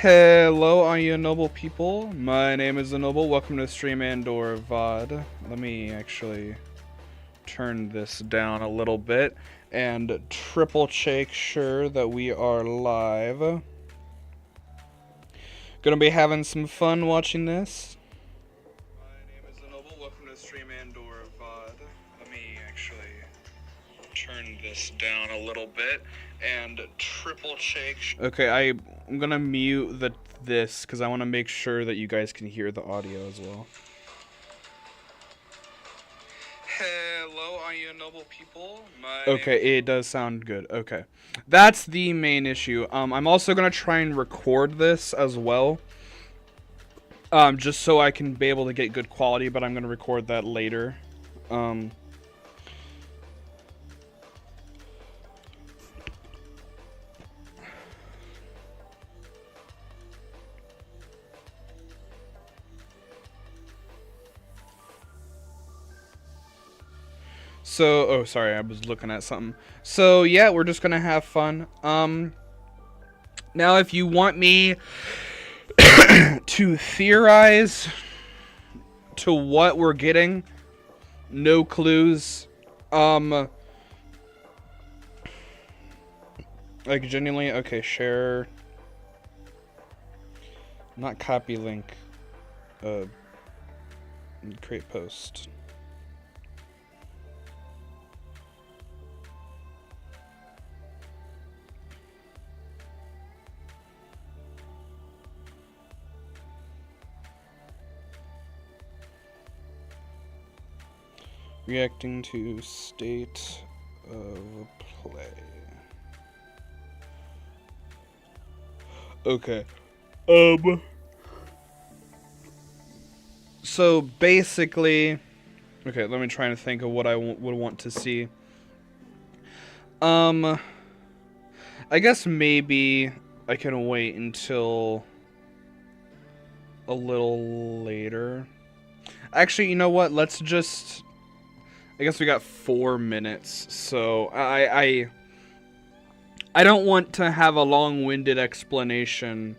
Hello, all you noble people. My name is Noble. Welcome to Stream Andor VOD. Let me actually turn this down a little bit and triple check sure that we are live. Gonna be having some fun watching this. My name is Noble. Welcome to Stream Andor VOD. Let me actually turn this down a little bit and triple check. Okay, I'm gonna mute this because I want to make sure that you guys can hear the audio as well. Hello, all you noble people. Okay, it does sound good. Okay, that's the main issue. I'm also gonna try and record this as well, just so I can be able to get good quality. But I'm gonna record that later. So, oh, sorry, I was looking at something. So, yeah, we're just gonna have fun. Now, if you want me to theorize to what we're getting, no clues. Like, genuinely, okay, share. Not copy link. Create post. Reacting to state of play. Okay. So basically, okay, let me try and think of what I would want to see. I guess maybe I can wait until a little later. Actually, you know what? Let's just, I guess we got 4 minutes, so I don't want to have a long-winded explanation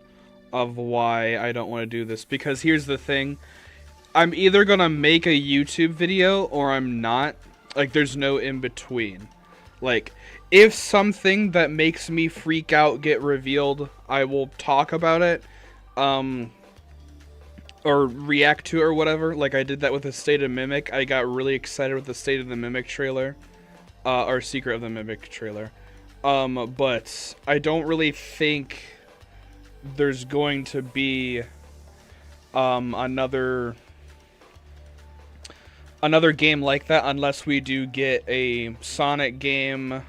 of why I don't want to do this, because here's the thing. I'm either gonna make a YouTube video or I'm not. Like, there's no in-between. Like, if something that makes me freak out get revealed, I will talk about it, or react to it or whatever. Like, I did that with the State of Mimic. I got really excited with the State of the Mimic trailer, or Secret of the Mimic trailer. But I don't really think there's going to be another game like that unless we do get a Sonic game,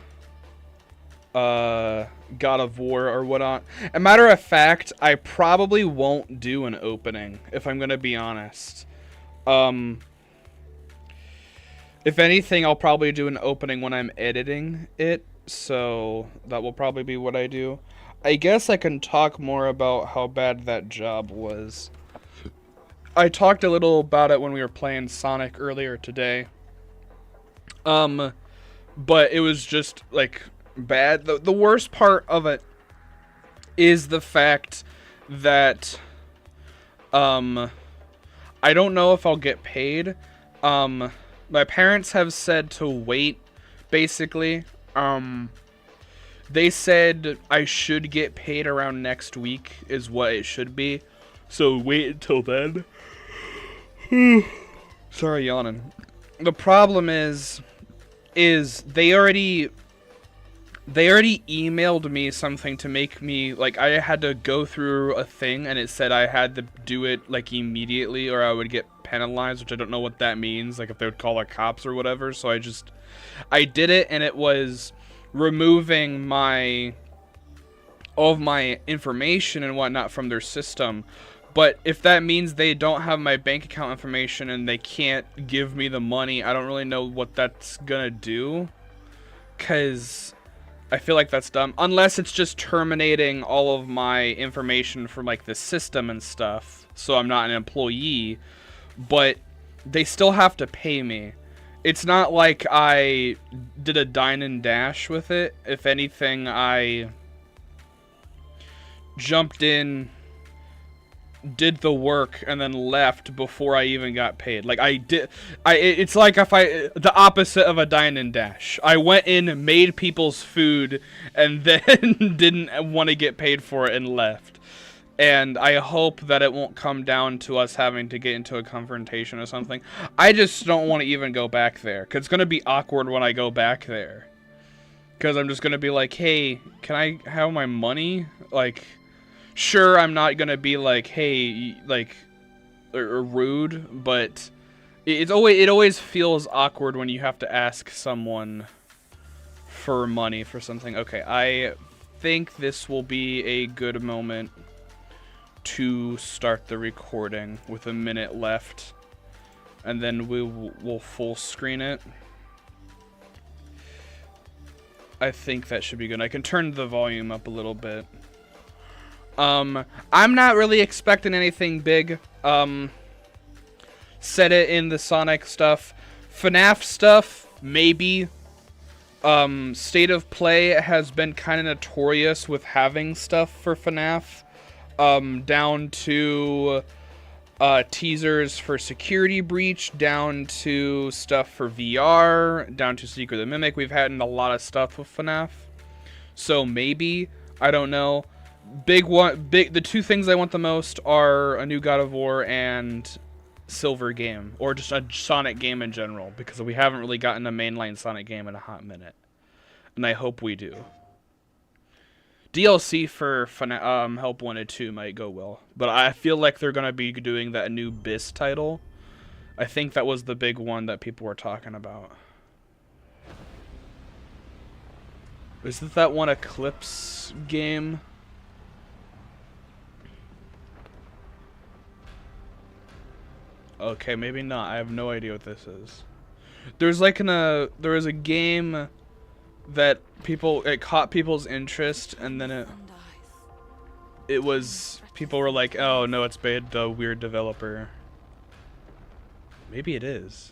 God of War or whatnot. A matter of fact, I probably won't do an opening, if I'm gonna be honest. If anything, I'll probably do an opening when I'm editing it, so that will probably be what I do. I guess I can talk more about how bad that job was. I talked a little about it when we were playing Sonic earlier today. But it was just, like, bad. The worst part of it is the fact that, I don't know if I'll get paid. My parents have said to wait, basically. They said I should get paid around next week is what it should be. So wait until then. Sorry, yawning. The problem is they already emailed me something to make me, like, I had to go through a thing and it said I had to do it, like, immediately or I would get penalized, which I don't know what that means, like if they would call the cops or whatever. So I did it, and it was removing all of my information and whatnot from their system. But if that means they don't have my bank account information and they can't give me the money, I don't really know what that's gonna do, because I feel like that's dumb. Unless it's just terminating all of my information from, like, the system and stuff, so I'm not an employee. But they still have to pay me. It's not like I did a dine and dash with it. If anything, I jumped in did the work and then left before I even got paid. Like it's like the opposite of a dine and dash. I went in, made people's food, and then didn't want to get paid for it and left. And I hope that it won't come down to us having to get into a confrontation or something. I just don't want to even go back there, because it's going to be awkward when I go back there. Because I'm just going to be like, hey, can I have my money? Like, sure, I'm not going to be like, hey, like, or rude, but it always feels awkward when you have to ask someone for money for something. Okay, I think this will be a good moment to start the recording with a minute left, and then we'll full screen it. I think that should be good. I can turn the volume up a little bit. I'm not really expecting anything big. Said it in the Sonic stuff. FNAF stuff, maybe. State of Play has been kind of notorious with having stuff for FNAF. Down to teasers for Security Breach, down to stuff for VR, down to Secret of the Mimic. We've had a lot of stuff with FNAF. So maybe, I don't know. The two things I want the most are a new God of War and Silver game, or just a Sonic game in general, because we haven't really gotten a mainline Sonic game in a hot minute. And I hope we do. DLC for Help Wanted 2 might go well, but I feel like they're going to be doing that new BIS title. I think that was the big one that people were talking about. Isn't that one Eclipse game? Okay, maybe not. I have no idea what this is. There's like there was a game that it caught people's interest, and then it was, people were like, oh no, it's by the weird developer. Maybe it is.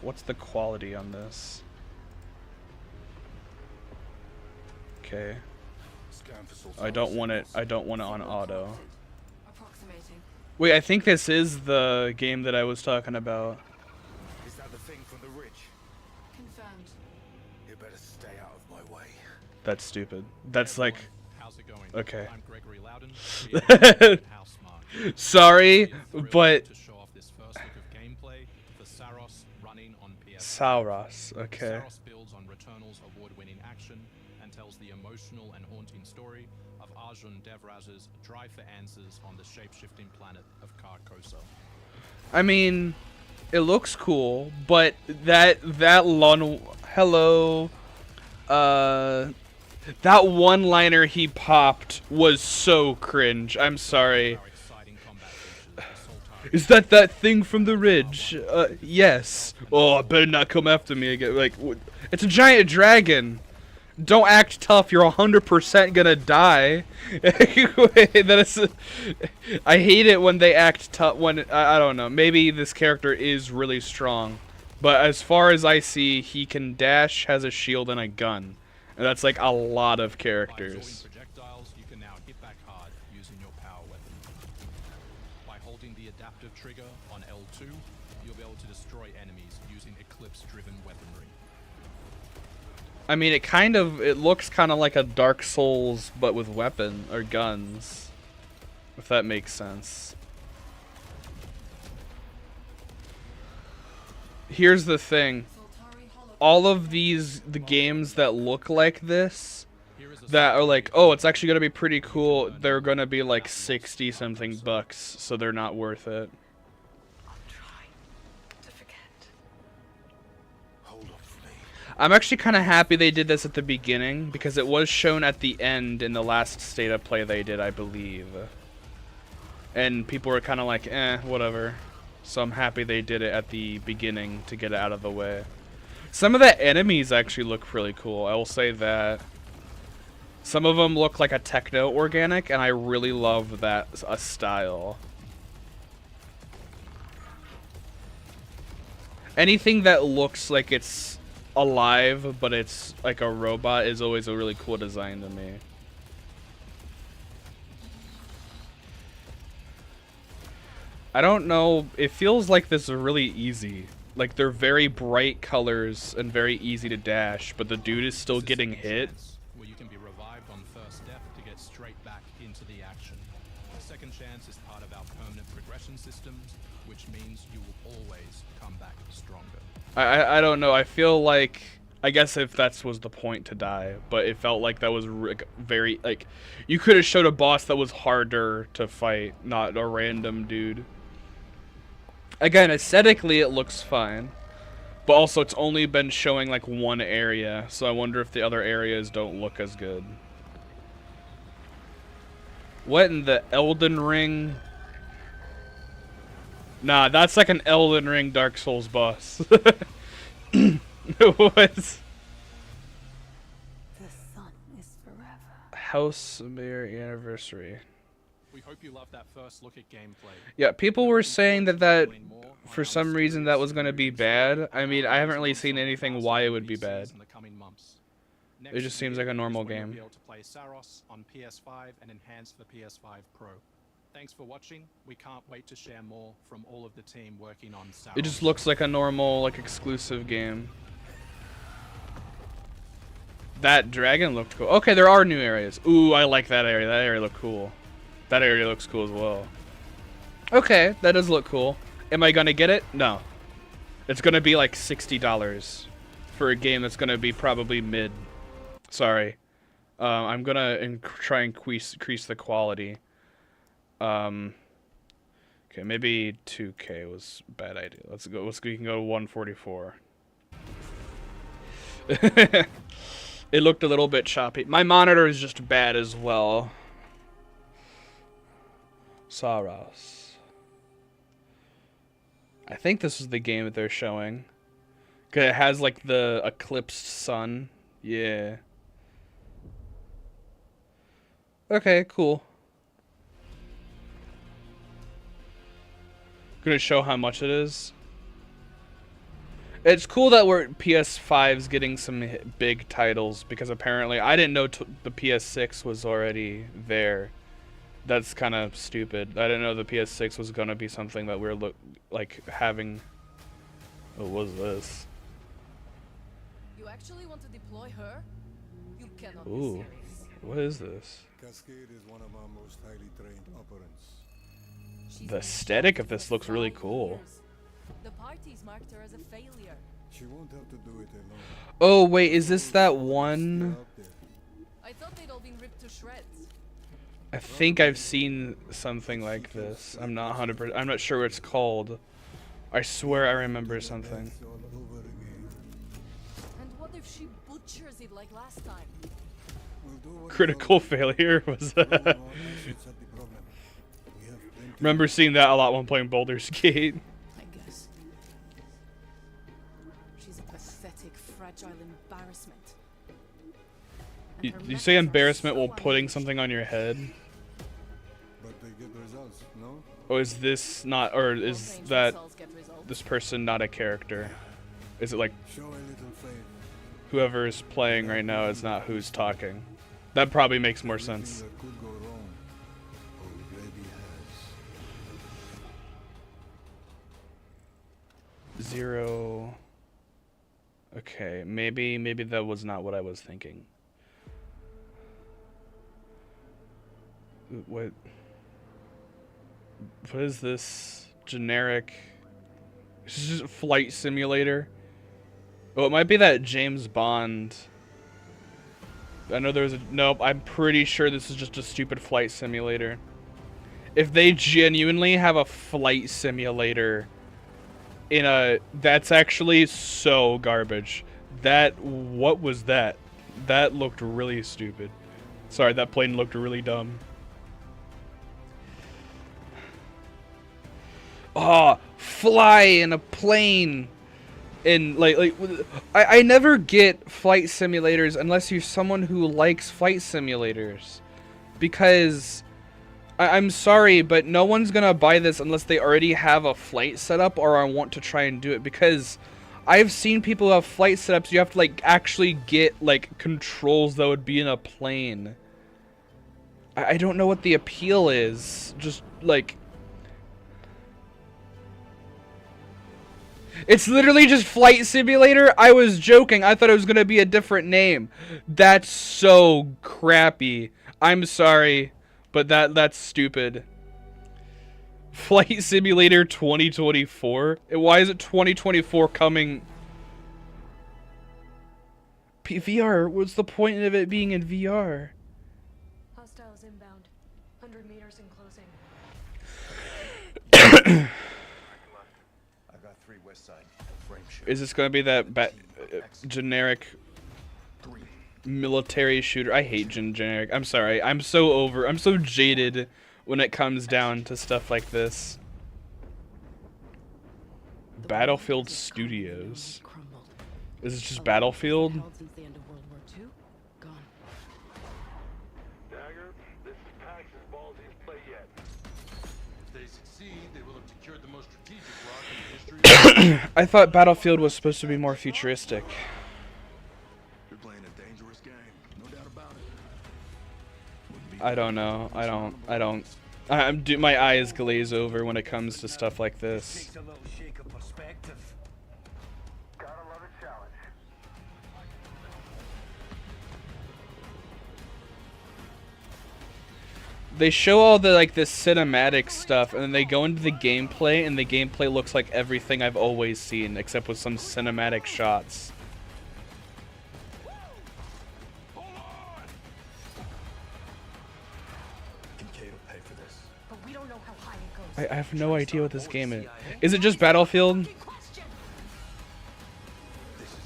What's the quality on this? Okay. I don't want it on auto. Wait, I think this is the game that I was talking about. Is that the thing from the ridge? Confirmed. You better stay out of my way. That's stupid. That's like, how's it going? okay. I'm Gregory Loudon. Sorry, but to show off this first look of gameplay for Saros running on PS. Sauros, okay. Saros builds on Returnal's award-winning action and tells the emotional and haunting story of Arjun Devraz's drive for answers on the shape-shifting planet of Carcosa. I mean, it looks cool, but that one-liner he popped was so cringe. I'm sorry. Is that thing from the ridge? Yes. Oh, I better not come after me again. Like, it's a giant dragon. Don't act tough. You're 100% gonna die. I hate it when they act tough. When I don't know. Maybe this character is really strong, but as far as I see, he can dash, has a shield, and a gun, and that's like a lot of characters. By projectiles, you can now hit back hard using your power weapon. By holding the adaptive trigger on L2, you'll be able to destroy enemies using Eclipse-driven weaponry. I mean, it looks kind of like a Dark Souls, but with weapon or guns, if that makes sense. Here's the thing. All of the games that look like this, that are like, oh, it's actually gonna be pretty cool, they're gonna be like 60-something bucks, so they're not worth it. I'm actually kind of happy they did this at the beginning, because it was shown at the end in the last State of Play they did, I believe. And people were kind of like, eh, whatever. So I'm happy they did it at the beginning to get it out of the way. Some of the enemies actually look really cool, I will say that. Some of them look like a techno-organic, and I really love that style. Anything that looks like it's alive, but it's like a robot is always a really cool design to me. I don't know, it feels like this is really easy. Like they're very bright colors and very easy to dash, but the dude is still getting hit. Where you can be revived on first death to get straight back into the action. The second chance is part of our permanent progression systems, which means you will always come back stronger. I don't know, I feel like, I guess if that was the point to die, but it felt like that was very, like, you could have showed a boss that was harder to fight, not a random dude. Again, aesthetically it looks fine, but also it's only been showing like one area, so I wonder if the other areas don't look as good. What in the Elden Ring? Nah, that's like an Elden Ring Dark Souls boss. It was. The sun is forever. House Mirror Anniversary. We hope you loved that first look at gameplay. Yeah, people were saying that for some reason that was going to be bad. I mean, I haven't really seen anything why it would be bad. It just seems like a normal game. Be able to play Saros on PS5 and enhanced for PS5 Pro. Thanks for watching. We can't wait to share more from all of the team working on Saros. It just looks like a normal, like, exclusive game. That dragon looked cool. Okay, there are new areas. Ooh, I like that area. That area looked cool. That area looks cool as well. Okay, that does look cool. Am I gonna get it? No. It's gonna be like $60 for a game that's gonna be probably mid. Sorry. I'm gonna try and increase the quality. Okay, maybe 2K was a bad idea. Let's go. We can go to 144. It looked a little bit choppy. My monitor is just bad as well. Saros. I think this is the game that they're showing. 'Cause it has like the eclipsed sun. Yeah. Okay, cool. Gonna show how much it is. It's cool that we're PS5's getting some big titles, because apparently I didn't know the PS6 was already there. That's kind of stupid. I didn't know the PS6 was gonna be something that we're like having. What was this? You actually want to deploy her? You cannot be Ooh, serious. what is this? Cascade is one of our most highly trained operants. She's The been aesthetic shot of this for looks really 5 cool. years. The parties marked her as a failure. She won't have to do it alone. Oh wait, is this that one? Out there. I thought they'd all been ripped to shreds. I think I've seen something like this. I'm not 100%. I'm not sure what it's called. I swear I remember something. It's all over again. And what if she butchers it like last time? We'll do what Critical failure was. we all assets at the problem. We have plenty. Remember seeing that a lot when playing Baldur's Gate. I guess. She's a pathetic, fragile embarrassment. And You her say methods are embarrassment so while putting unhinged. something on your head? But they get results, no? Oh, is this not, or is Long-range that missiles get results. this person not a character? Is it like Show a little faith. whoever is playing right now is not who's talking? That probably makes more Everything sense. that could go wrong already has. 0. Okay, maybe that was not what I was thinking. What is this generic? This is just a flight simulator. Oh, it might be that James Bond. I know there's a nope. I'm pretty sure this is just a stupid flight simulator. If they genuinely have a flight simulator in a, that's actually so garbage. What was that? That looked really stupid. Sorry, that plane looked really dumb. Oh, fly in a plane. And I never get flight simulators unless you're someone who likes flight simulators, because I'm sorry, but no one's gonna buy this unless they already have a flight set up or I want to try and do it, because I've seen people have flight setups. You have to like actually get like controls that would be in a plane. I don't know what the appeal is. Just like, it's literally just Flight Simulator. I was joking. I thought it was gonna be a different name. That's so crappy. I'm sorry, but that's stupid. Flight Simulator 2024? Why is it 2024 coming? VR, what's the point of it being in VR? Hostiles inbound. 100 meters in closing. I got 3 west side. Frame shoot. Is this going to be that generic military shooter? I hate generic. I'm sorry. I'm so jaded when it comes down to stuff like this. Battlefield Studios. Is it just Battlefield? Since the end of World War II? Gone. Dagger, this is PAX's ballsiest play yet. If they succeed, they will have secured the most strategic rock in the history. I thought Battlefield was supposed to be more futuristic. You're playing a dangerous game, no doubt about it. I don't know. My eyes glaze over when it comes to stuff like this. Takes a little shake of perspective. Gotta love a challenge. They show all the like this cinematic stuff, and then they go into the gameplay, and the gameplay looks like everything I've always seen, except with some cinematic shots. Kincaid will pay for this. But we don't know how high it goes. I have no idea what this game is. Is it just Battlefield? This is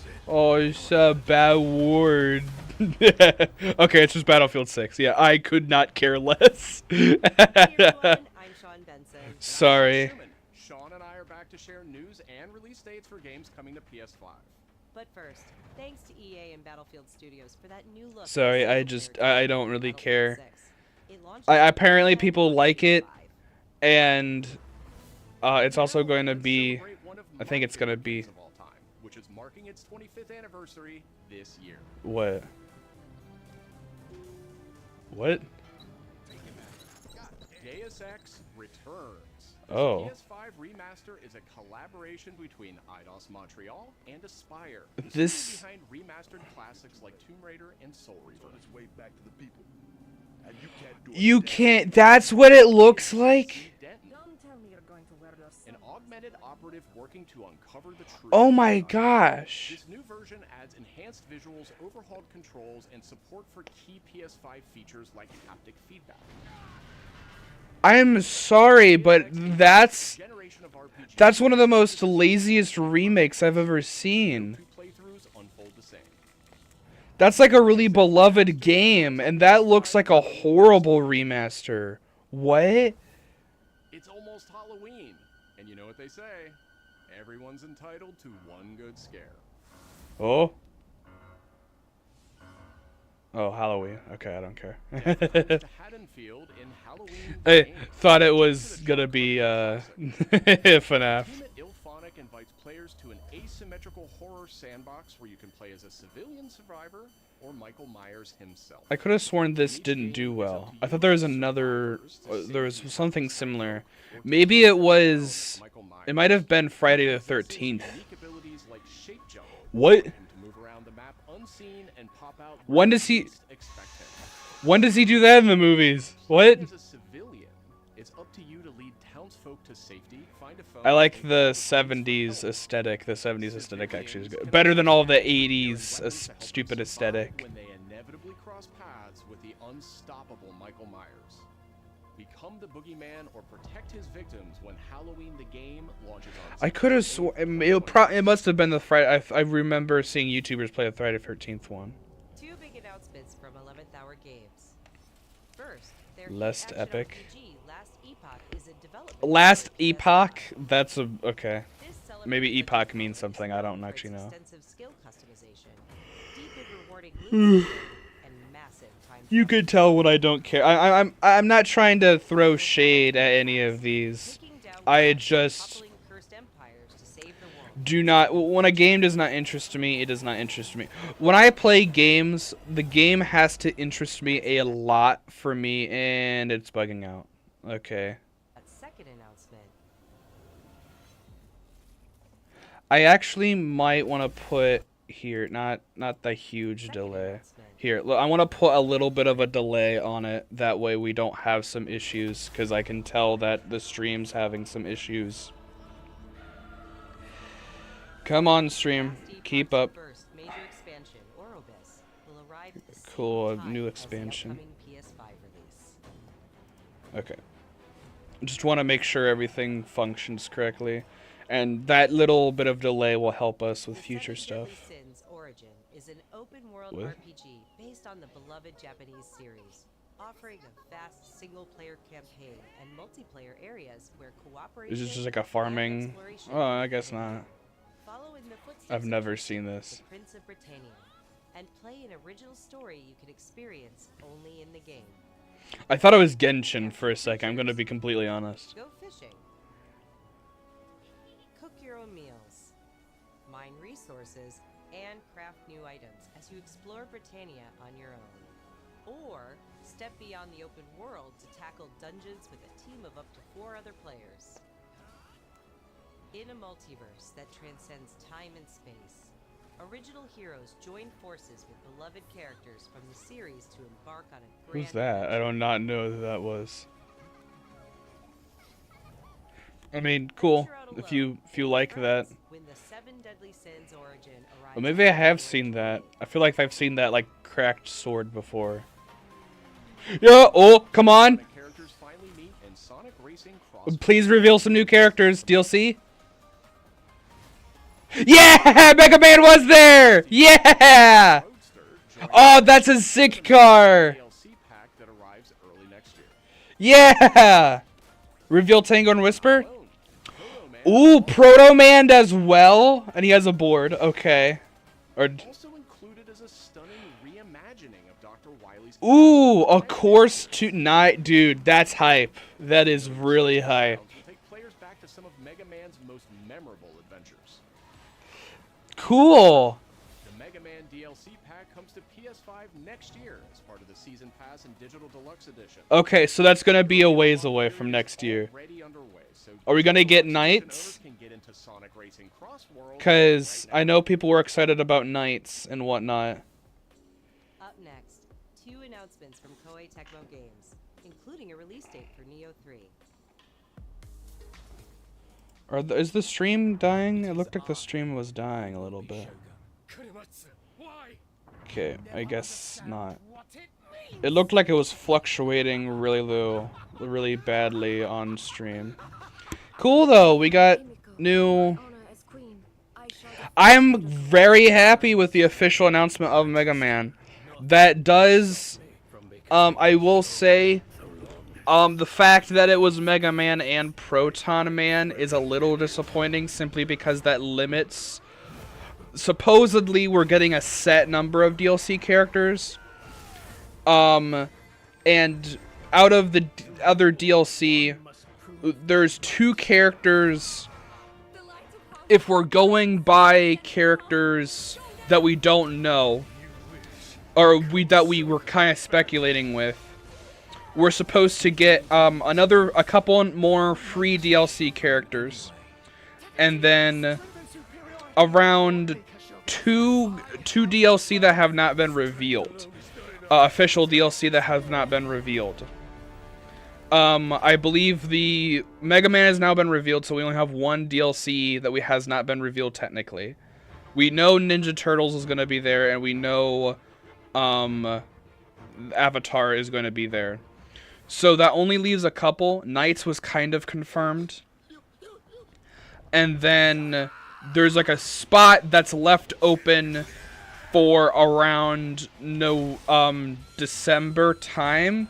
it. Oh, it's a bad word. Okay, it's just Battlefield 6. Yeah, I could not care less. Hey everyone, I'm Sean Benson. Sorry. Sean and I are back to share news and release dates for games coming to PS5. But first, thanks to EA and Battlefield Studios for that new look. Sorry, I and just character I don't really care. Battlefield 6. It launched Apparently on people like it, 5. and it's also going to Let's be. celebrate one of I think my it's gonna favorite be- games of all time, which is marking its 25th anniversary this year. What? What? Deus Ex Returns. This Oh. PS5 remaster is a collaboration between Eidos Montreal and Aspyr. the This- studio behind remastered classics like Tomb Raider and Soul Reaver. On its way back to the people. And you can't do it. You today. can't. That's what it looks like. Steve Denton, Don't tell me you're going to wear those. an augmented operative working to uncover the truth. Oh my gosh. This new version adds enhanced visuals, overhauled controls, and support for key PS5 features like haptic feedback. I'm sorry, but that's Generation of RPG that's one of the most laziest remakes I've ever seen. two playthroughs unfold the same. That's like a really beloved game, and that looks like a horrible remaster. What? It's almost Halloween, and you know what they say: everyone's entitled to one good scare. Oh. Oh, Halloween. Okay, I don't care. To Haddonfield in Halloween. I Games. thought it was gonna be FNAF. Team at Ilphonic invites players to an asymmetrical horror sandbox where you can play as a civilian survivor or Michael Myers himself. I could have sworn this didn't do well. I thought there was another, there was something similar. Maybe it was, it might have been Friday the 13th. Unique abilities like shape jump. What? Him to move around the map unseen and pop out When where does he- you least expect him. When does he do that in the movies? What? As a civilian, it's up to you to lead townsfolk to safety, find a foe, I like and the 70s aesthetic. The 70s aesthetic actually is good. Better than all the 80s stupid aesthetic. when they inevitably cross paths with the unstoppable Michael Myers. Become the boogeyman or protect his victims when Halloween the game launches on I could have sworn it must have been the Friday. I remember seeing YouTubers play the Friday the 13th one. Two big announcements from 11th Hour Games. First, their hit Last action Epic. RPG, Last Epoch, is in development. Last for PS5. Epoch. That's a okay. This Maybe celebrates the Epoch means development something I don't for its actually know. extensive skill customization, deep and rewarding loot, and massive time You travel. could tell when I don't care. I'm not trying to throw shade at any of these. Taking down I planets and just- toppling cursed empires to save the world. do not, when a game does not interest me, it does not interest me. When I play games, the game has to interest me a lot for me, and it's bugging out. Okay. That second announcement. I actually might want to put here, not the huge Second delay. announcement. Here, I want to put a little bit of a delay on it. That way we don't have some issues, because I can tell that the stream's having some issues. Come on, stream. Nasty Keep Punch up. Burst major expansion, Orobis, will arrive at the same Cool, a time new as the expansion. upcoming PS5 release. Okay. Just want to make sure everything functions correctly. And that little bit of delay will help us with The future Seven stuff. Deadly Sins Origin is an open-world What? RPG based on the beloved Japanese series, offering a vast single-player campaign and multiplayer areas where cooperation. Is this just like a and farming? exploration Oh, I are guess combined. not. Follow in the footsteps I've of never Tristan, seen this. the Prince of Britannia, and play an original story you can experience only in the game. I thought it was Genshin for a second. I'm going to be completely honest. Go fishing. Cook your own meals. Mine resources and craft new items as you explore Britannia on your own. Or step beyond the open world to tackle dungeons with a team of up to 4 other players. In a multiverse that transcends time and space, original heroes join forces with beloved characters from the series to embark on a grand Who's that? I do not know who that was. I mean, cool. If you like that. When the Seven Deadly Sins Origin arrives Well, maybe I on have Android seen that. TV. I feel like I've seen that, like, cracked sword before. Yeah, oh, come on. Sonic characters finally meet in Sonic Racing Cross. Please reveal some new characters, DLC. Yeah! Mega Man was there! Yeah! Roadster joins Oh, that's a sick car! DLC pack that arrives early next year. Yeah! Reveal Tango and Whisper? Alone, Proto Man Ooh, Proto Man as well? And he has a board, okay. Or, also included as a stunning reimagining of Dr. Wily's ooh, a course to night. Dude, that's hype. That is really hype. will take players back to some of Mega Man's most memorable adventures. Cool. The Mega Man DLC pack comes to PS5 next year as part of the Season Pass and Digital Deluxe Edition. Okay, so that's gonna be a ways away from next year. Already underway, so Are we gonna get subscription Knights? owners can get into Sonic Racing Cross World Because right I now. know people were excited about Knights and whatnot. Up next, 2 announcements from Koei Tecmo Games, including a release date for Neo 3. Is the stream dying? It looked like the stream was dying a little bit. Okay, I guess not. It looked like it was fluctuating really badly on stream. Cool though, we got new... I'm very happy with the official announcement of Mega Man. That does, I will say, the fact that it was Mega Man and Proton Man is a little disappointing simply because that limits... Supposedly, we're getting a set number of DLC characters. And out of the other DLC, there's 2 characters... If we're going by characters that we don't know, or that we were kind of speculating with, we're supposed to get a couple more free DLC characters, and then around two DLC that have not been revealed, official DLC that have not been revealed. I believe the Mega Man has now been revealed, so we only have 1 DLC that has not been revealed technically. We know Ninja Turtles is going to be there, and we know Avatar is going to be there. So that only leaves a couple. Knights was kind of confirmed. And then there's like a spot that's left open for around December time.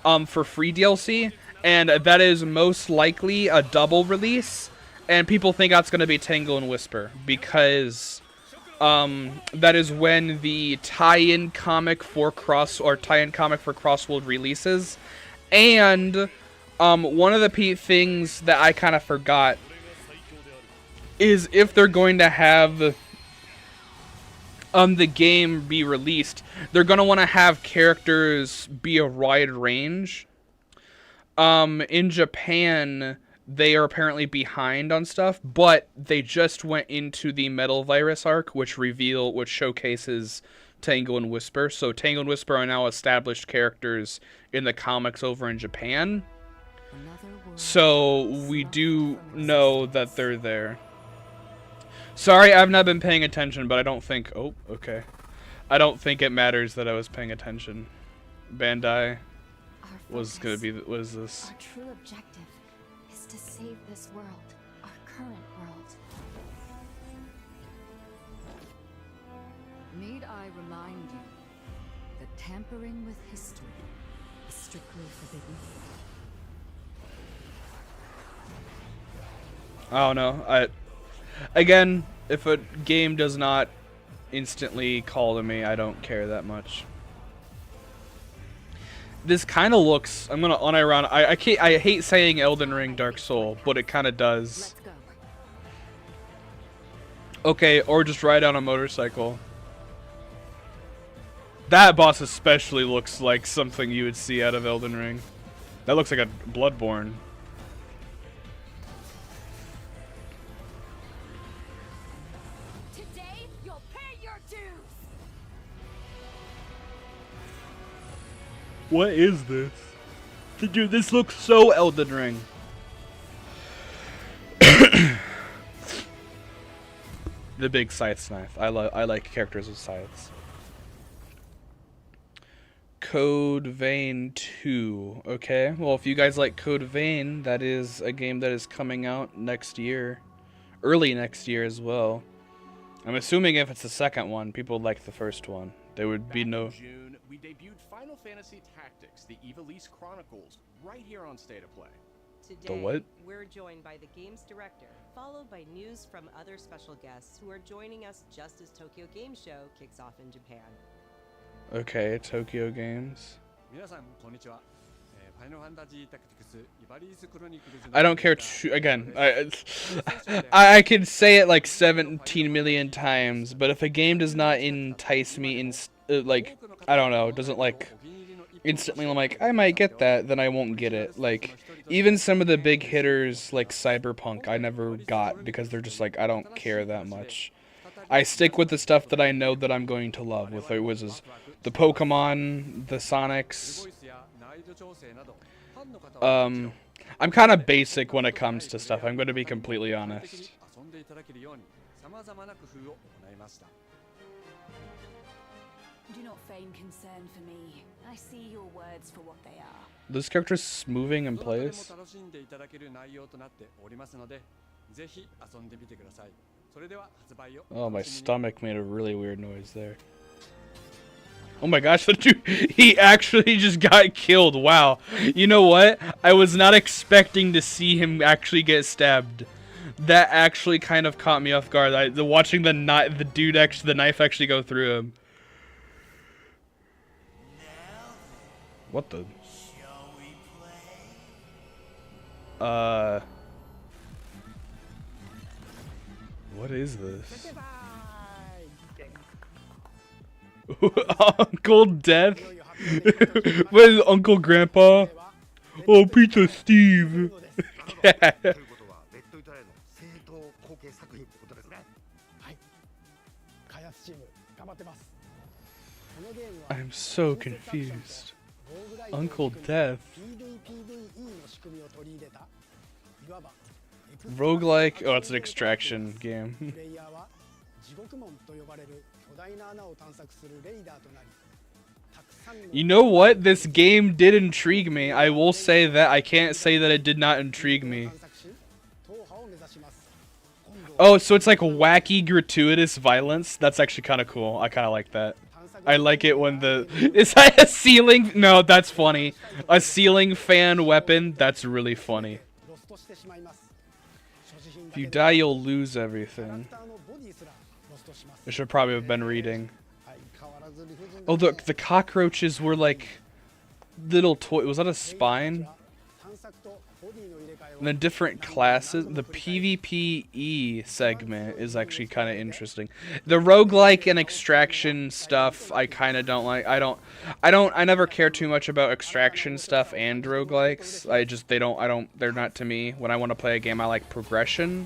For free DLC, and that is most likely a double release, and people think that's going to be Tango and Whisper, because that is when the tie-in comic for Crossworld releases, and one of the things that I kind of forgot is if they're going to have the game be released, they're going to want to have characters be a wide range. In Japan, they are apparently behind on stuff, but they just went into the Metal Virus arc, which showcases Tangle and Whisper. So Tangle and Whisper are now established characters in the comics over in Japan. So we do know that they're there. Sorry, I've not been paying attention, but I don't think... Oh, okay. I don't think it matters that I was paying attention. Bandai was gonna be... What is this? Our true objective is to save this world, our current world. Need I remind you that tampering with history is strictly forbidden? I don't know. Again, if a game does not instantly call to me, I don't care that much. This kind of looks... I'm gonna unironic... I hate saying Elden Ring Dark Soul, but it kind of does. Let's go. Okay, or just ride on a motorcycle. That boss especially looks like something you would see out of Elden Ring. That looks like a Bloodborne. Today, you'll pay your dues. What is this? Dude, this looks so Elden Ring. The big scythe knife. I like characters with scythes. Code Vein 2. Okay, well, if you guys like Code Vein, that is a game that is coming out next year. Early next year as well. I'm assuming if it's the second one, people like the first one. There would be no... Back in June, we debuted Final Fantasy Tactics, the Ivalice Chronicles, right here on State of Play. Today, what? we're joined by the game's director, followed by news from other special guests who are joining us just as Tokyo Game Show kicks off in Japan. Okay, Tokyo Games. I don't care too, again, I can say it like 17 million times, but if a game does not entice me like, I don't know, doesn't like instantly I'm like, I might get that, then I won't get it. Like, even some of the big hitters like Cyberpunk I never got because they're just like, I don't care that much. I stick with the stuff that I know that I'm going to love, with it was the Pokemon, the Sonics. I'm kind of basic when it comes to stuff, I'm going to be completely honest. Do not feign concern for me. I see your words for what they are. This character's moving in place. Oh, my stomach made a really weird noise there. Oh my gosh, the dude, he actually just got killed. Wow. You know what? I was not expecting to see him actually get stabbed. That actually kind of caught me off guard. Watching the knife actually go through him. What the? What is this? Uncle Death? What is Uncle Grandpa? Oh, Pizza Steve. I'm so confused. Uncle Death. Roguelike? Oh, it's an extraction game. You know what? This game did intrigue me. I will say that. I can't say that it did not intrigue me. Oh, so it's like wacky, gratuitous violence? That's actually kind of cool. I kind of like that. I like it when the... Is that a ceiling? No, that's funny. A ceiling fan weapon? That's really funny. If you die, you'll lose everything. I should probably have been reading. Oh, look, the cockroaches were like little toy. Was that a spine? And the different classes, the PvPe segment is actually kind of interesting. The roguelike and extraction stuff, I kind of don't like. I never care too much about extraction stuff and roguelikes. They're not to me. When I want to play a game, I like progression.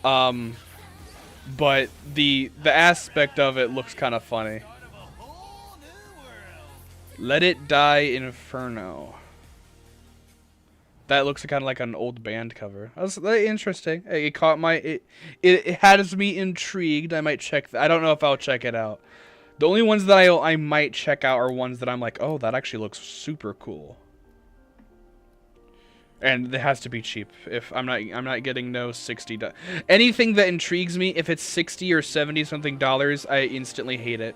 But the aspect of it looks kind of funny. Let It Die Inferno. That looks kind of like an old band cover. That's interesting. It caught my it has me intrigued. I might check. I don't know if I'll check it out. The only ones that I might check out are ones that I'm like, oh, that actually looks super cool. And it has to be cheap. If I'm not getting no $60. Anything that intrigues me, if it's 60 or 70 something dollars, I instantly hate it.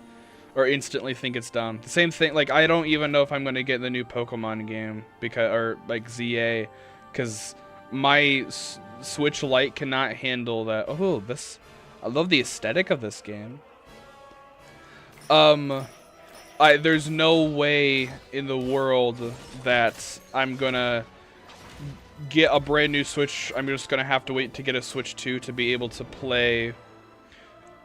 Or instantly think it's dumb. The same thing, like, I don't even know if I'm going to get the new Pokemon game, or like ZA, because my Switch Lite cannot handle that. Oh, I love the aesthetic of this game. There's no way in the world that I'm gonna get a brand new Switch. I'm just gonna have to wait to get a Switch 2 to be able to play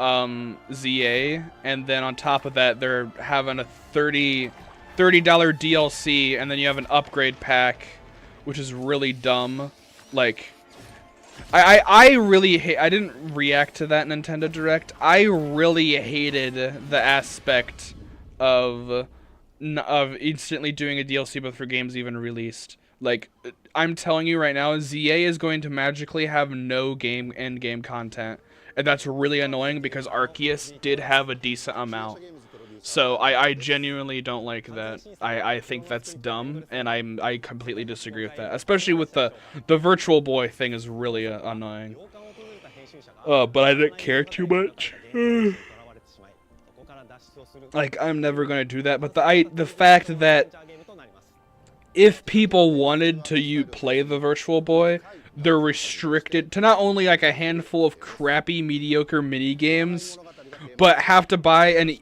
ZA, and then on top of that they're having a $30 DLC, and then you have an upgrade pack, which is really dumb. Like, I really hate. I didn't react to that Nintendo Direct. I really hated the aspect of instantly doing a DLC before games even released. Like, I'm telling you right now, ZA is going to magically have no end game content. And that's really annoying because Arceus did have a decent amount. So I genuinely don't like that. I think that's dumb, and I completely disagree with that. Especially with the Virtual Boy thing is really annoying. But I didn't care too much. Like, I'm never gonna do that. But the fact that if people wanted to play the Virtual Boy, they're restricted to not only like a handful of crappy, mediocre mini games, but have to buy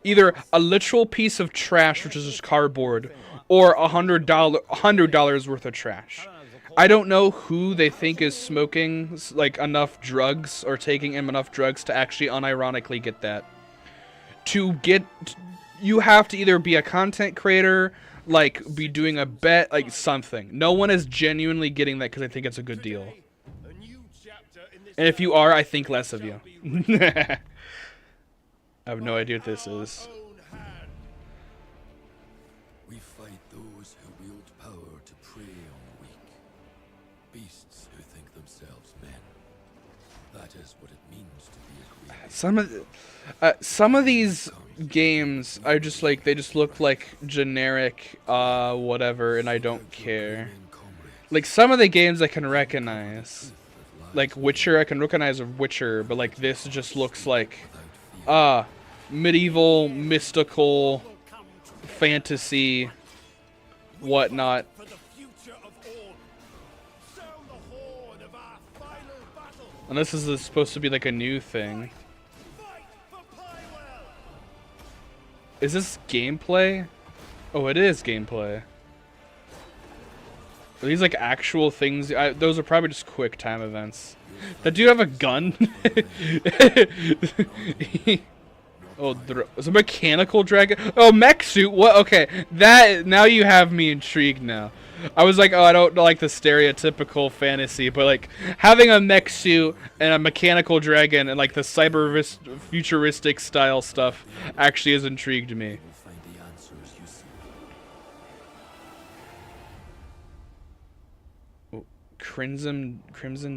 either a literal piece of trash, which is just cardboard, or $100 worth of trash. I don't know who they think is smoking like enough drugs or taking in enough drugs to actually unironically get that. You have to either be a content creator, like, be doing a bet, like, something. No one is genuinely getting that because I think it's a good deal. And if you are, I think less of you. I have no idea what this is. We fight those who wield power to prey on the weak. Beasts who think themselves men. That is what it means to be a creator. Some of these games are just like, they just look like generic whatever, and I don't care. Like, some of the games I can recognize, like Witcher, I can recognize a Witcher, but like this just looks like medieval, mystical, fantasy, whatnot. And this is supposed to be like a new thing. Is this gameplay? Oh, it is gameplay. Are these like actual things? Those are probably just quick time events. That dude have a gun? Oh, it's a mechanical dragon. Oh, mech suit. What? Okay, now you have me intrigued now. I was like, oh, I don't like the stereotypical fantasy, but like having a mech suit and a mechanical dragon and like the futuristic style stuff actually has intrigued me. Oh, Crimson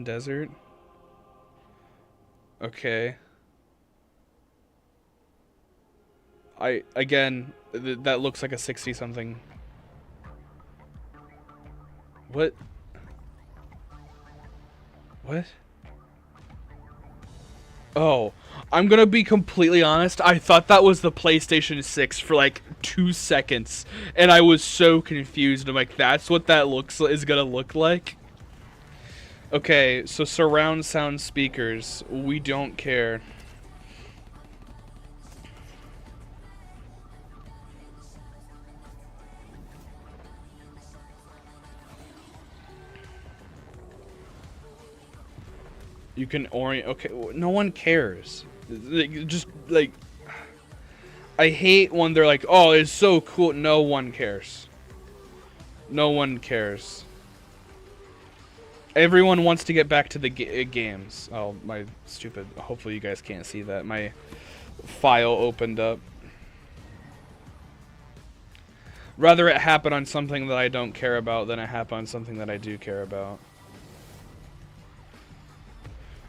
Desert. Okay. Again, that looks like a 60 something. What? What? Oh, I'm gonna be completely honest. I thought that was the PlayStation 6 for like 2 seconds, and I was so confused. I'm like, that's what that is gonna look like? Okay, so surround sound speakers. We don't care. You can orient. Okay, no one cares. Just like, I hate when they're like, "Oh, it's so cool." No one cares. No one cares. Everyone wants to get back to the games. Oh, my stupid. Hopefully, you guys can't see that. My file opened up. Rather it happen on something that I don't care about than it happen on something that I do care about.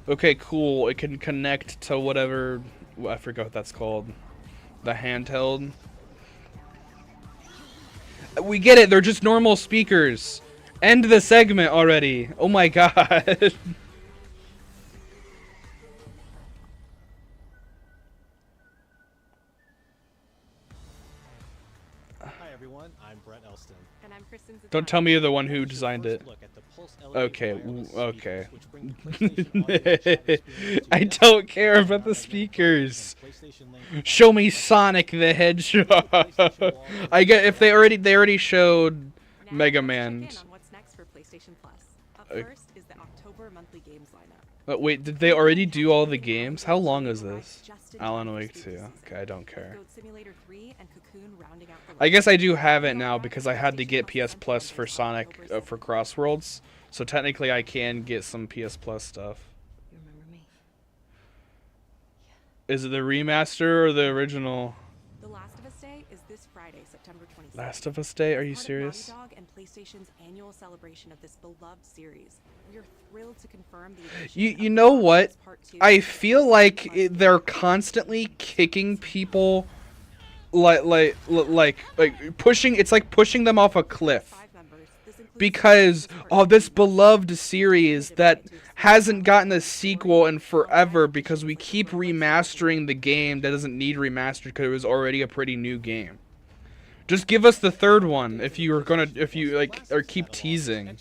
Okay, cool. It can connect to whatever. I forgot what that's called. The handheld. We get it. They're just normal speakers. End the segment already. Oh my god. Hi everyone, I'm Brett Elston. And I'm Kristen Zatara. Don't tell me you're the one who designed it. Okay, okay. I don't care about the speakers. Show me Sonic the Hedgehog. I get if they already showed Mega Man. What's next for PlayStation Plus? Up first is the October monthly games lineup. Wait, did they already do all the games? How long is this? Alan Wake 2. Okay, I don't care. I guess I do have it now because I had to get PS Plus for Sonic for Crossworlds. So technically I can get some PS Plus stuff. You remember me? Is it the remaster or the original? The Last of Us Day is this Friday, September 27th. Last of Us Day? Are you serious? Naughty Dog and PlayStation's annual celebration of this beloved series. We are thrilled to confirm the You know what? I feel like they're constantly kicking people like pushing. It's like pushing them off a cliff. Because, oh, this beloved series that hasn't gotten a sequel in forever because we keep remastering the game that doesn't need remastered because it was already a pretty new game. Just give us the third one if you or keep teasing.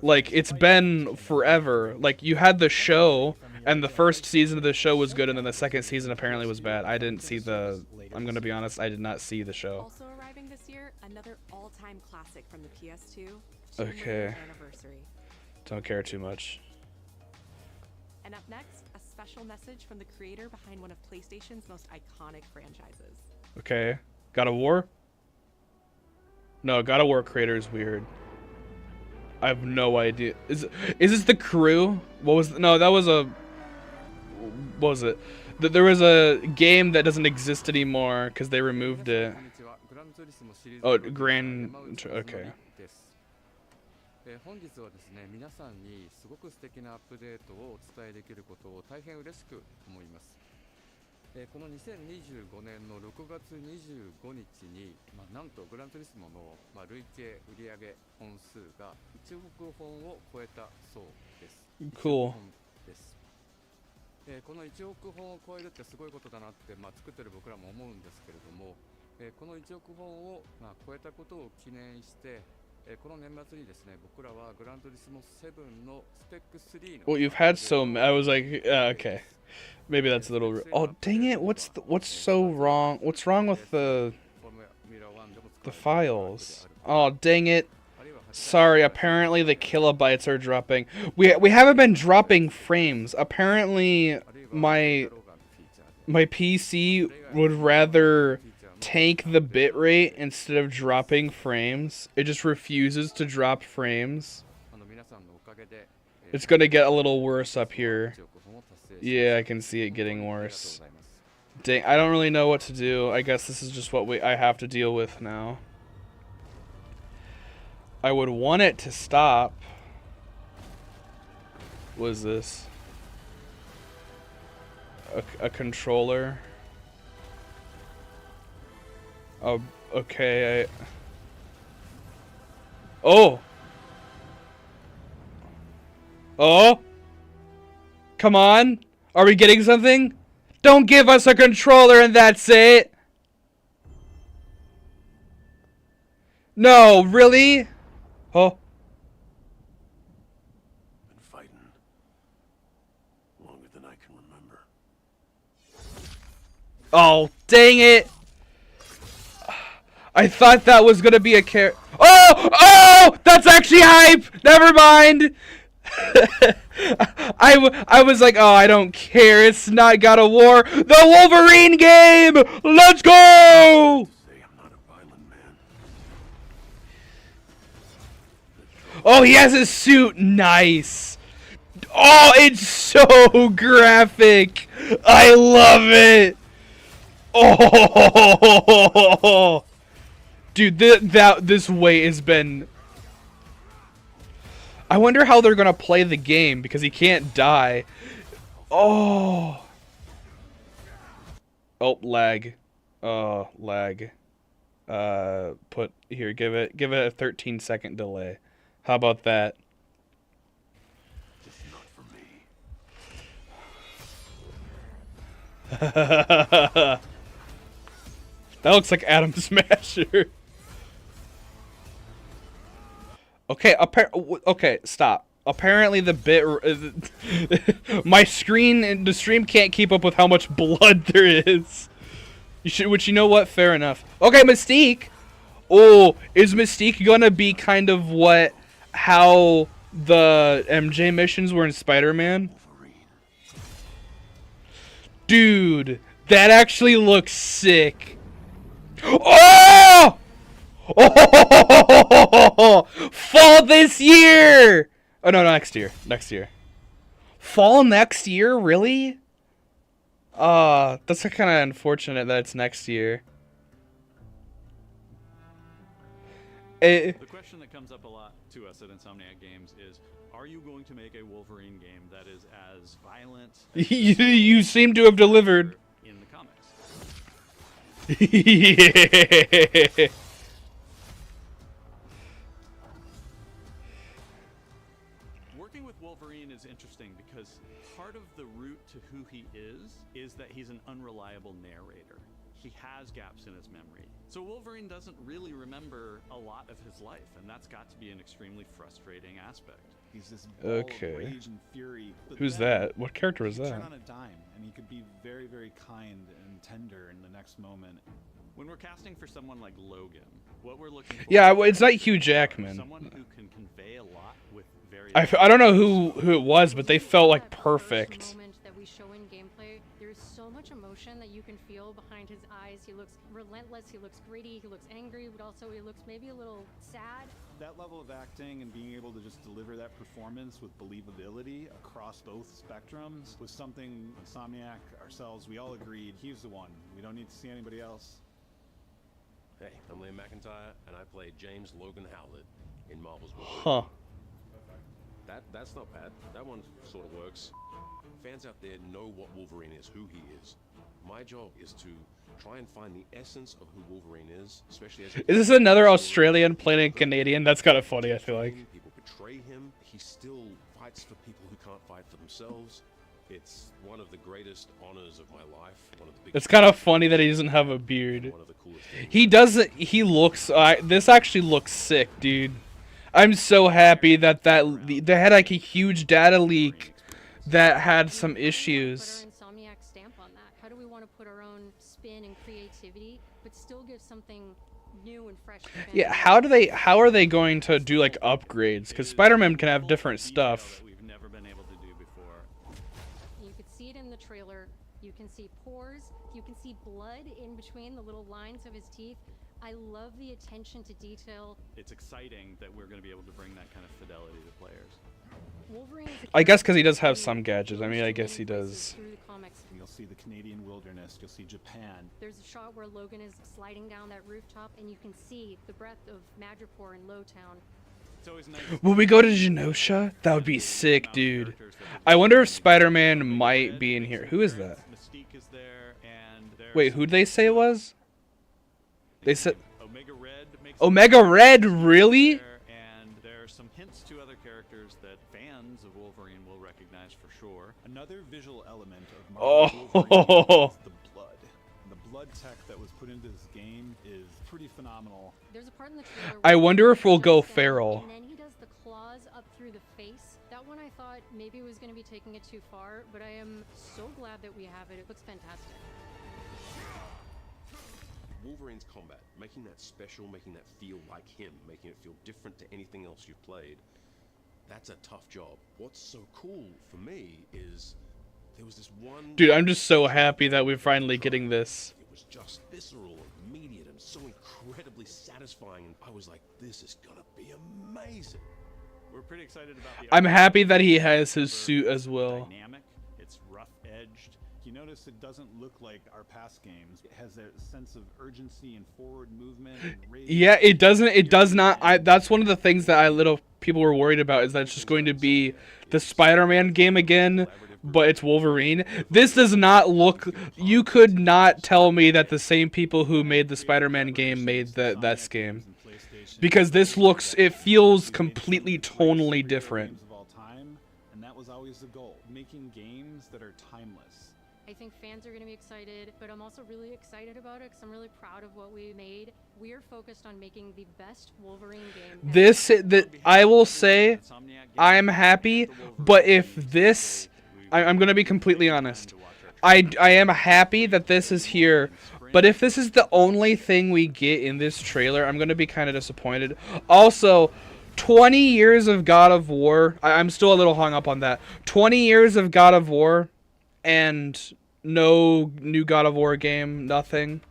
Like, it's been forever. Like, you had the show, and the first season of the show was good, and then the second season apparently was bad. I didn't see I'm gonna be honest, I did not see the show. Also arriving this year, another all-time classic from the PS2. Okay. Anniversary. Don't care too much. And up next, a special message from the creator behind one of PlayStation's most iconic franchises. Okay. God of War? No, God of War creator is weird. I have no idea. Is this the crew? What was no, that was a what was it? There was a game that doesn't exist anymore because they removed it. Oh, okay. 本日はですね、皆さんにすごく素敵なアップデートをお伝えできることを大変嬉しく思います。この2025年の6月25日に、なんとグランツリスモの、累計売上本数が1億本を超えたそうです。Cool. この1億本を超えるってすごいことだなって、作ってる僕らも思うんですけれども、この1億本を、超えたことを記念して、この年末にですね、僕らはグランツリスモ7のスペック3の Well, you've had so I was like, okay. Maybe that's a little oh, dang it. What's so wrong? What's wrong with the files? Oh, dang it. Sorry, apparently the kilobytes are dropping. We haven't been dropping frames. Apparently my PC would rather tank the bitrate instead of dropping frames. It just refuses to drop frames. It's gonna get a little worse up here. Yeah, I can see it getting worse. Dang, I don't really know what to do. I guess this is just what I have to deal with now. I would want it to stop. What is this? A controller. Oh, okay. Oh! Oh! Come on! Are we getting something? Don't give us a controller and that's it! No, really? Oh. Been fighting longer than I can remember. Oh, dang it! I thought that was gonna be a Oh! Oh! That's actually hype! Never mind! I was like, oh, I don't care. It's not God of War. The Wolverine game. Let's go. Oh, he has his suit. Nice. Oh, it's so graphic. I love it. Oh, dude, this wait has been. I wonder how they're gonna play the game because he can't die. Oh. Oh, lag. Oh, lag. Put here. Give it a 13-second delay. How about that? Just not for me. That looks like Adam Smasher. Okay, okay, stop. Apparently the my screen, the stream can't keep up with how much blood there is. Which, you know what? Fair enough. Okay, Mystique. Oh, is Mystique gonna be kind of how the MJ missions were in Spider-Man? Dude, that actually looks sick. Oh! Oh! Fall this year! Oh no, next year. Next year. Fall next year? Really? That's kind of unfortunate that it's next year. The question that comes up a lot to us at Insomniac Games is, are you going to make a Wolverine game that is as violent as you seem to have delivered in the comics? Yeah. Working with Wolverine is interesting because part of the route to who he is that he's an unreliable narrator. He has gaps in his memory. So Wolverine doesn't really remember a lot of his life, and that's got to be an extremely frustrating aspect. He's this ball Okay. of rage and fury. But Who's then that? What character is he could that? Turn on a dime, and he could be very, very kind and tender in the next moment. When we're casting for someone like Logan, what we're looking for Yeah, well, it's not Hugh Jackman. someone who can convey a lot with very I don't know who it was, but they felt like perfect. Moment that we show in gameplay, there's so much emotion that you can feel behind his eyes. He looks relentless, he looks gritty, he looks angry, but also he looks maybe a little sad. That level of acting and being able to just deliver that performance with believability across both spectrums was something Insomniac, ourselves, we all agreed he's the one. We don't need to see anybody else. Hey, I'm Liam McIntyre, and I play James Logan Howlett in Marvel's Wolverine. Huh. That's not bad. That one sort of works. Fans out there know what Wolverine is, who he is. My job is to try and find the essence of who Wolverine is, especially as... Is this another Australian playing a Canadian? That's kind of funny, I feel like. People betray him. He still fights for people who can't fight for themselves. It's one of the greatest honors of my life. One of the biggest... It's kind of funny that he doesn't have a beard. He doesn't. He looks. This actually looks sick, dude. I'm so happy that they had like a huge data leak that had some issues. Put our Insomniac stamp on that. How do we want to put our own spin and creativity, but still give something new and fresh? Yeah. How are they going to do like upgrades? Because Spider-Man can have different stuff. we've never been able to do before. You could see it in the trailer. You can see pores. You can see blood in between the little lines of his teeth. I love the attention to detail. It's exciting that we're going to be able to bring that kind of fidelity to players. Wolverine is I guess because he does have some gadgets. I mean, I guess he does. through the comics. You'll see the Canadian wilderness, you'll see Japan. There's a shot where Logan is sliding down that rooftop, and you can see the breadth of Madripoor in Lowtown. It's always nice. Will we go to Genosha? That would be sick, dude. I wonder if Spider-Man might be in here. Who is that? Mystique is there, and Wait, who'd they say it was? They said Omega Red makes Omega Red, really? and there are some hints to other characters that fans of Wolverine will recognize for sure. Another visual element of Oh. Marvel Wolverine is the blood. And the blood tech that was put into this game is pretty phenomenal. There's a part in the trailer I where wonder if we'll go jumps down, feral. And then he does the claws up through the face. That one I thought maybe was going to be taking it too far, but I am so glad that we have it. It looks fantastic. Wolverine's combat, making that special, making that feel like him, making it feel different to anything else you've played, That's a tough job. What's so cool for me is there was this one... Dude, I'm just so happy that we're finally getting this. It was just visceral and immediate and so incredibly satisfying. And I was like, this is gonna be amazing. We're pretty excited about the... I'm happy that he has his suit as well. Dynamic. It's rough-edged. You notice it doesn't look like our past games. It has a sense of urgency and forward movement. And Yeah, it doesn't. It does not. That's one of the things that people were worried about, is that it's just going to be the Spider-Man game again, but it's Wolverine. This does not look... You could not tell me that the same people who made the Spider-Man game made this game. Because this looks... It feels completely tonally different. of all time, and that was always the goal. Making games that are timeless. I think fans are going to be excited, but I'm also really excited about it because I'm really proud of what we made. We're focused on making the best Wolverine game. I will say, I'm happy, but if this... I'm going to be completely honest. I am happy that this is here, but if this is the only thing we get in this trailer, I'm going to be kind of disappointed. Also, 20 years of God of War. I'm still a little hung up on that. 20 years of God of War and no new God of War game, nothing.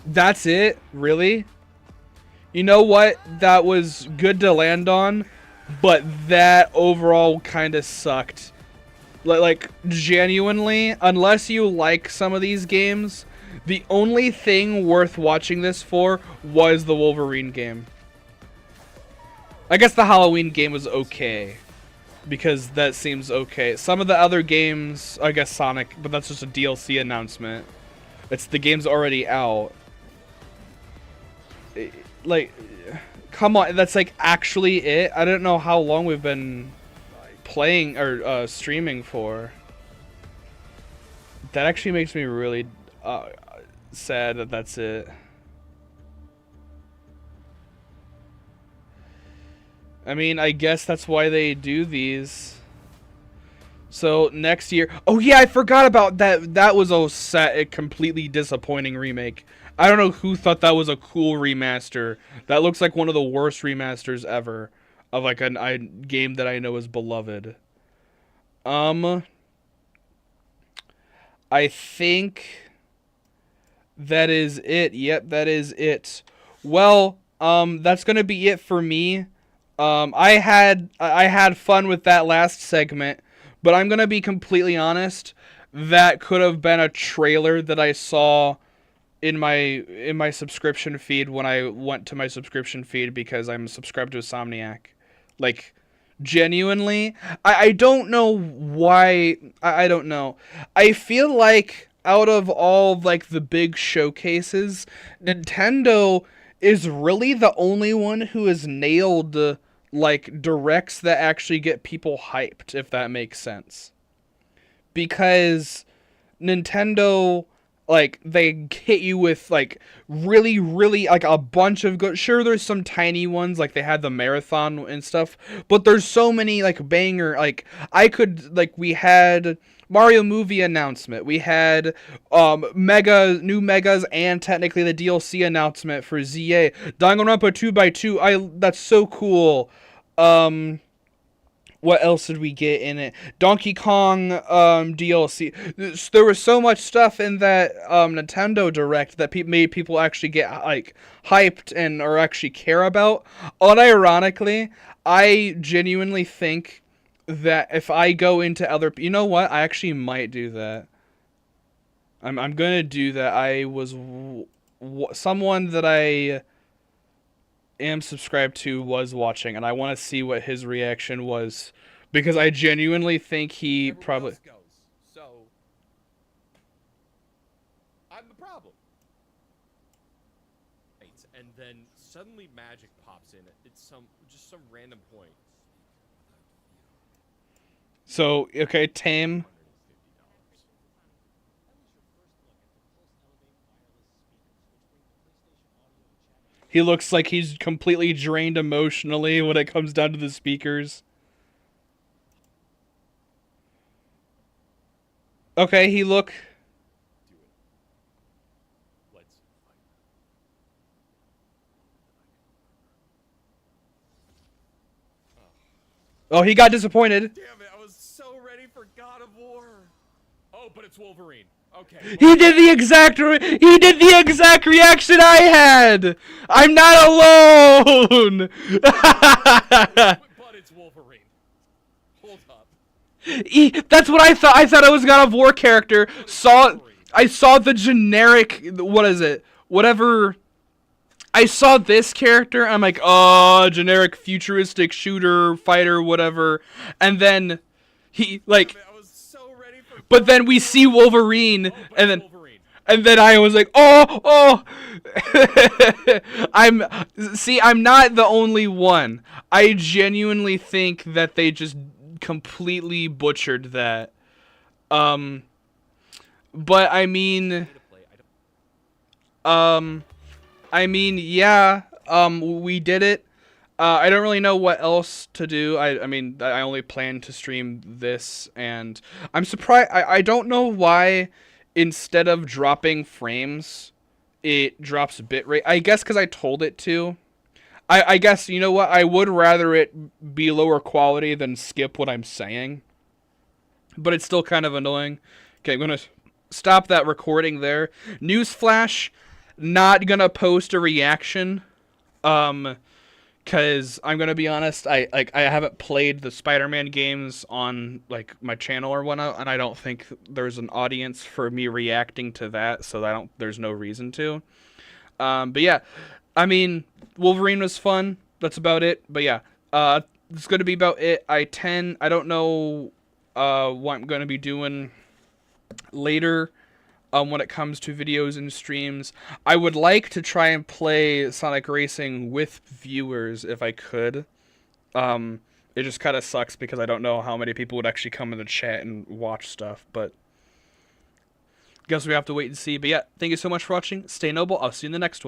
That's it? Really? You know what? That was good to land on, but that overall kind of sucked. Like, genuinely, unless you like some of these games, the only thing worth watching this for was the Wolverine game. I guess the Halloween game was okay, because that seems okay. Some of the other games, I guess Sonic, but that's just a DLC announcement. The game's already out. Like, come on, that's like actually it? I don't know how long we've been playing or streaming for. That actually makes me really sad that that's it. I mean, I guess that's why they do these. So next year, oh yeah, I forgot about that. That was a completely disappointing remake. I don't know who thought that was a cool remaster. That looks like one of the worst remasters ever of like a game that I know is beloved. I think that is it. Yep, that is it. Well, that's gonna be it for me. I had fun with that last segment, but I'm gonna be completely honest. That could have been a trailer that I saw in my subscription feed when I went to my subscription feed because I'm subscribed to Insomniac. Like, genuinely, I don't know why. I don't know. I feel like out of all like the big showcases, Nintendo is really the only one who has nailed like directs that actually get people hyped, if that makes sense. Because Nintendo, like, they hit you with like really like a bunch of good, sure there's some tiny ones, like they had the marathon and stuff, but there's so many like banger, like we had Mario movie announcement, we had new megas, and technically the DLC announcement for ZA. Danganronpa 2x2, that's so cool. What else did we get in it? Donkey Kong DLC. There was so much stuff in that Nintendo Direct that made people actually get like hyped and or actually care about. Unironically, I genuinely think that if I go into other, you know what? I actually might do that. I'm gonna do that. I was someone that I am subscribed to was watching, and I want to see what his reaction was, because I genuinely think he probably goes. So I'm the problem. And then suddenly magic pops in. It's just some random point. So okay, Tame. He looks like he's completely drained emotionally when it comes down to the speakers. Okay, he look... Oh, he got disappointed. Damn it, I was so ready for God of War. Oh, but it's Wolverine. Okay. He did the exact reaction I had. I'm not alone. But it's Wolverine. Hold up. That's what I thought. I thought it was God of War character. I saw the generic. What is it? Whatever. I saw this character. I'm like, oh, generic futuristic shooter fighter, whatever. And then he like. But then we see Wolverine, and then I was like, oh. I'm not the only one. I genuinely think that they just completely butchered that. But I mean, yeah, we did it. I don't really know what else to do. I mean, I only plan to stream this, and I'm surprised. I don't know why instead of dropping frames, it drops bitrate. I guess because I told it to. I guess, you know what? I would rather it be lower quality than skip what I'm saying. But it's still kind of annoying. Okay, I'm going to stop that recording there. Newsflash, not going to post a reaction. Because I'm gonna be honest, I haven't played the Spider-Man games on like my channel or whatnot, and I don't think there's an audience for me reacting to that, so there's no reason to. But yeah, I mean, Wolverine was fun. That's about it. But yeah, it's gonna be about it. I don't know what I'm gonna be doing later. When it comes to videos and streams, I would like to try and play Sonic Racing with viewers if I could. It just kind of sucks because I don't know how many people would actually come in the chat and watch stuff, but guess we have to wait and see. But yeah, thank you so much for watching. Stay noble. I'll see you in the next one.